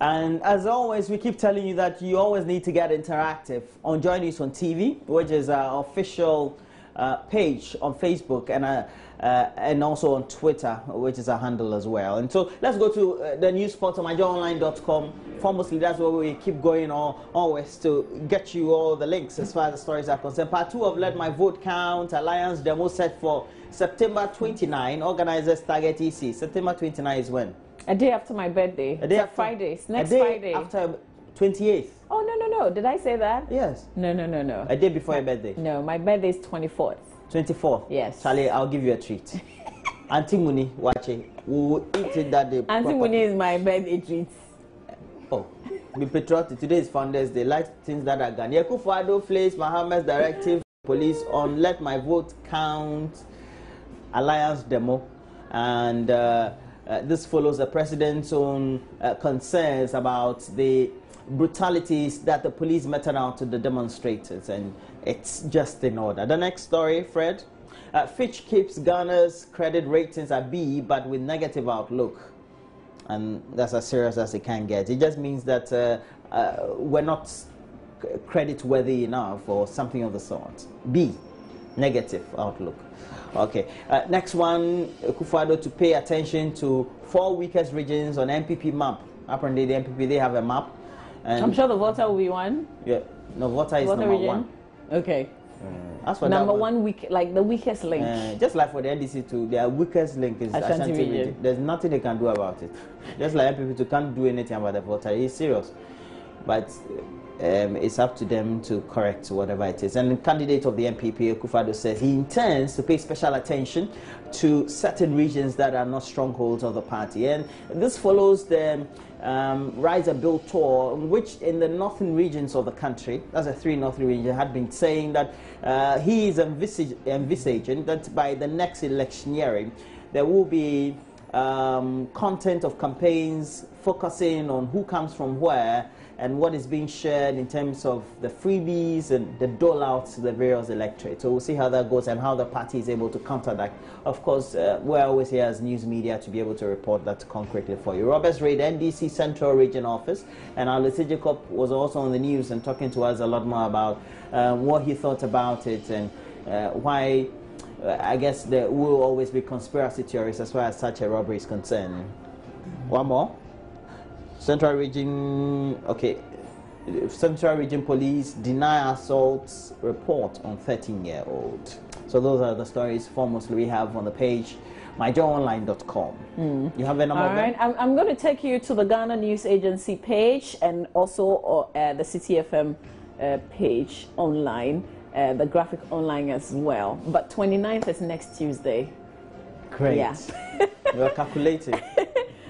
And as always, we keep telling you that you always need to get interactive on Joy News on TV, which is our official page on Facebook, and also on Twitter, which is our handle as well. And so let's go to the news portal, myjoyonline.com. Foremost, that's where we keep going always to get you all the links as far as the stories are concerned. Part 2 of Let My Vote Count Alliance demo set for September 29. Organizers target EC. September 29 is when? A day after my birthday. A day after Friday. Next a day Friday. After 28th. Oh, no. Did I say that? Yes. No. A day before your birthday. No, my birthday is 24th. 24th? Yes. Charlie, I'll give you a treat. Auntie Muni, watch it. We will eat it that day. Auntie Muni is my birthday treat. Oh, be patriotic. Today is Founders Day. Like things that are gone. Akufo-Addo flays Mohammed's directive police on Let My Vote Count Alliance demo. And this follows the president's own concerns about the brutalities that the police meted out to the demonstrators, and it's just in order. The next story, Fred. Fitch keeps Ghana's credit ratings at B, but with negative outlook. And that's as serious as it can get. It just means that we're not credit-worthy enough or something of the sort. B, negative outlook. Okay, next one, Akufo-Addo to pay attention to 4 weakest regions on MPP map. Apparently the MPP, they have a map. And I'm sure the Volta will be one. Yeah, no, Volta is number region? 1. Okay. As for number one weak, like the weakest link. Just like for the NDC too, their weakest link is Ashanti region. There's nothing they can do about it. Just like MPP too can't do anything about the Volta. It's serious. But it's up to them to correct whatever it is. And the candidate of the MPP, Akufo-Addo, says he intends to pay special attention to certain regions that are not strongholds of the party. And this follows the Rise and Build tour, which in the northern regions of the country, that's the 3 northern regions, had been saying that he is envisaging that by the next electioneering, there will be content of campaigns focusing on who comes from where and what is being shared in terms of the freebies and the dole-outs to the various electorates. So we'll see how that goes and how the party is able to counter that. Of course, we're always here as news media to be able to report that concretely for you. Roberts Reid, NDC Central Region Office, and Alesi Jacob was also on the news and talking to us a lot more about what he thought about it and why I guess there will always be conspiracy theories as far as such a robbery is concerned. One more. Central Region, okay. Central Region Police deny assaults report on 13-year-old. So those are the stories foremost we have on the page, myjoyonline.com. You have a number of them? All right, I'm going to take you to the Ghana News Agency page and also the City FM page online, the graphic online as well. But 29th is next Tuesday. Great. Yeah. You're calculating.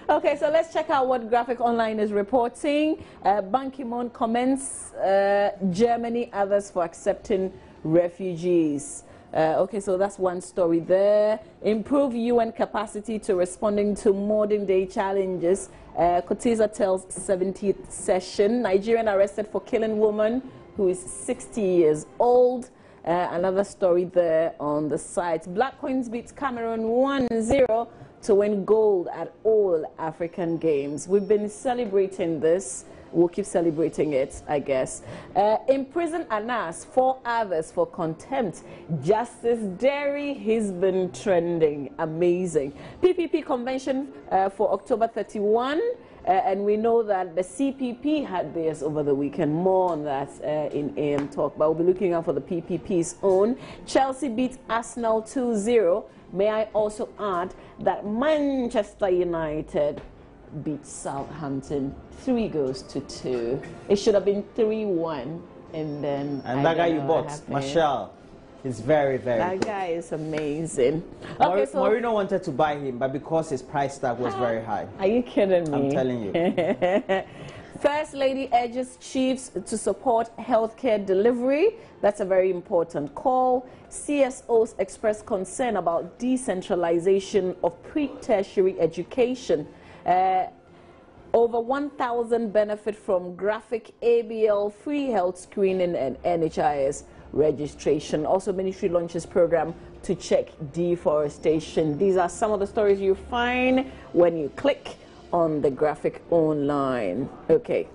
Okay, so let's check out what Graphic Online is reporting. Ban Ki-moon commends Germany, others for accepting refugees. Okay, so that's one story there. Improve UN capacity to responding to modern day challenges. Kotiza tells 70th session. Nigerian arrested for killing woman who is 60 years old. Another story there on the site. Black Queens beats Cameroon 1-0 to win gold at all African Games. We've been celebrating this. We'll keep celebrating it, I guess. Imprison Anas, 4 others for contempt. Justice Derry has been trending. Amazing. PPP convention for October 31. And we know that the CPP had theirs over the weekend. More on that in AM Talk. But we'll be looking out for the PPP's own. Chelsea beats Arsenal 2-0. May I also add that Manchester United beat Southampton 3-2. It should have been 3-1, and then. And that guy you bought, Martial, is very, very that good. guy is amazing. Okay, so Mourinho wanted to buy him, but because his price tag was very high. Are you kidding me? I'm telling you. First Lady urges chiefs to support healthcare delivery. That's a very important call. CSOs express concern about decentralization of pre-tertiary education. Over 1,000 benefit from graphic ABL free health screening and NHIS registration. Also, ministry launches program to check deforestation. These are some of the stories you find when you click on the Graphic Online. Okay,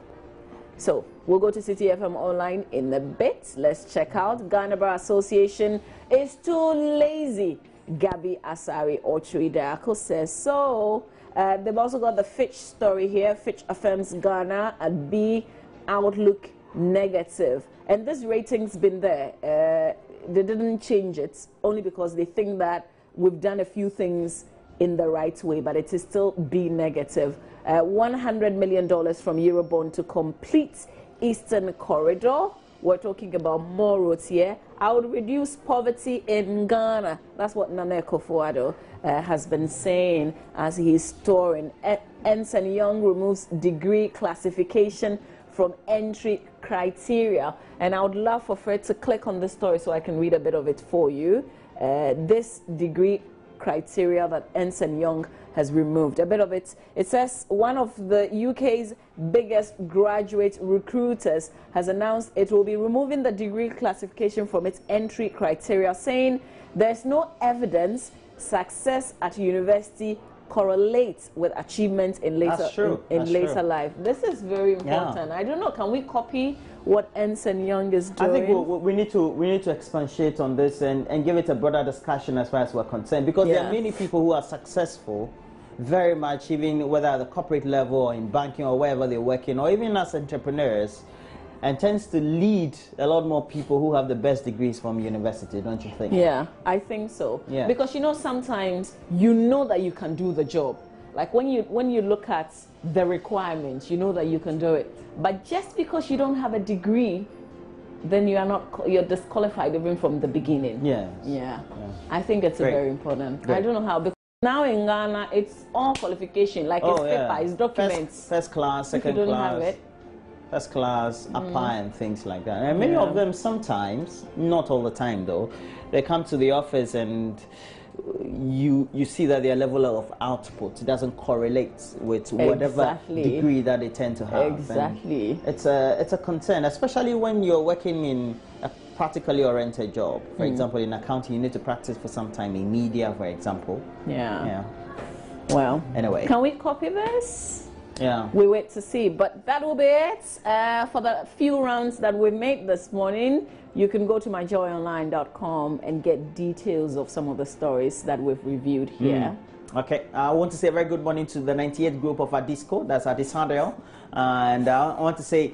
so we'll go to City FM Online in a bit. Let's check out Ghana Bar Association is too lazy. Gabi Asari Ochuri Darko says so. They've also got the Fitch story here. Fitch affirms Ghana at B, outlook negative. And this rating's been there. They didn't change it only because they think that we've done a few things in the right way, but it is still B negative. $100 million from Eurobond to complete Eastern Corridor. We're talking about more roads here. I would reduce poverty in Ghana. That's what Nana Akufo-Addo has been saying as he's touring. Ernst & Young removes degree classification from entry criteria. And I would love for Fred to click on this story so I can read a bit of it for you. This degree criteria that Ernst & Young has removed. A bit of it. It says one of the UK's biggest graduate recruiters has announced it will be removing the degree classification from its entry criteria, saying there's no evidence success at university correlates with achievements in later life. This is very important. I don't know, can we copy what Ernst & Young is doing? I think we need to expatiate on this and give it a broader discussion as far as we're concerned, because there are many people who are successful very much, even whether at the corporate level or in banking or wherever they're working, or even as entrepreneurs, and tends to lead a lot more people who have the best degrees from university, don't you think? Yeah, I think so. Yeah. Because sometimes you know that you can do the job. Like when you look at the requirements, you know that you can do it. But just because you don't have a degree, then you're disqualified even from the beginning. Yes. Yeah. I think it's very important. Great. I don't know how, because now in Ghana it's all qualification, like it's paper, it's documents. First class, second class. If you don't have it. First class, upper, and things like that. And many of them sometimes, not all the time though, they come to the office and you see that their level of output doesn't correlate with whatever degree that they tend to have. Exactly. And it's a concern, especially when you're working in a practically oriented job. For example, in accounting, you need to practice for some time. In media, for example. Yeah. Well. Anyway. Can we copy this? Yeah. We wait to see. But that will be it for the few rounds that we made this morning. You can go to myjoyonline.com and get details of some of the stories that we've reviewed here. Okay. I want to say a very good morning to the 98th group of Adisco. That's Adisandel. And I want to say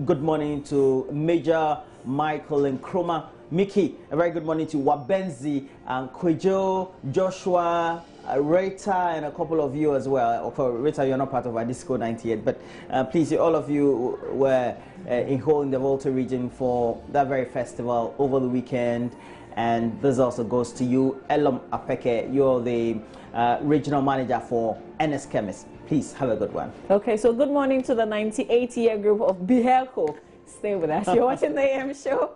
good morning to Major Michael and Nkrumah. Mickey, a very good morning to Wabenzi and Kwejo, Joshua, Rita, and a couple of you as well. Rita, you're not part of Adisco 98, but please, all of you were in Ho in the Volta region for that very festival over the weekend. And this also goes to you, Elom Apeke. You're the regional manager for NS Chemist. Please have a good one. Okay, so good morning to the 98-year group of Bihelco. Stay with us. You're watching the AM show.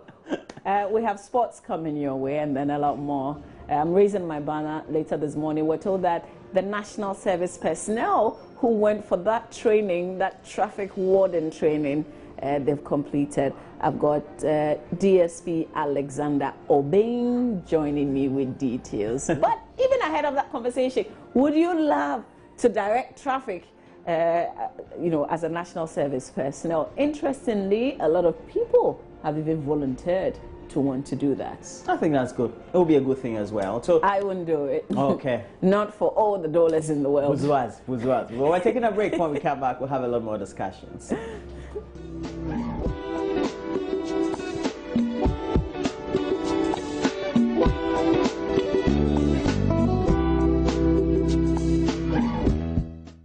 We have sports coming your way and then a lot more. I'm raising my banner later this morning. We're told that the national service personnel who went for that training, that traffic warden training, they've completed. I've got DSP Alexander Obeng joining me with details. But even ahead of that conversation, would you love to direct traffic, as a national service personnel? Interestingly, a lot of people have even volunteered to want to do that. I think that's good. It will be a good thing as well. So I wouldn't do it. Okay. Not for all the dollars in the world. Well, we're taking a break. When we come back, we'll have a lot more discussions.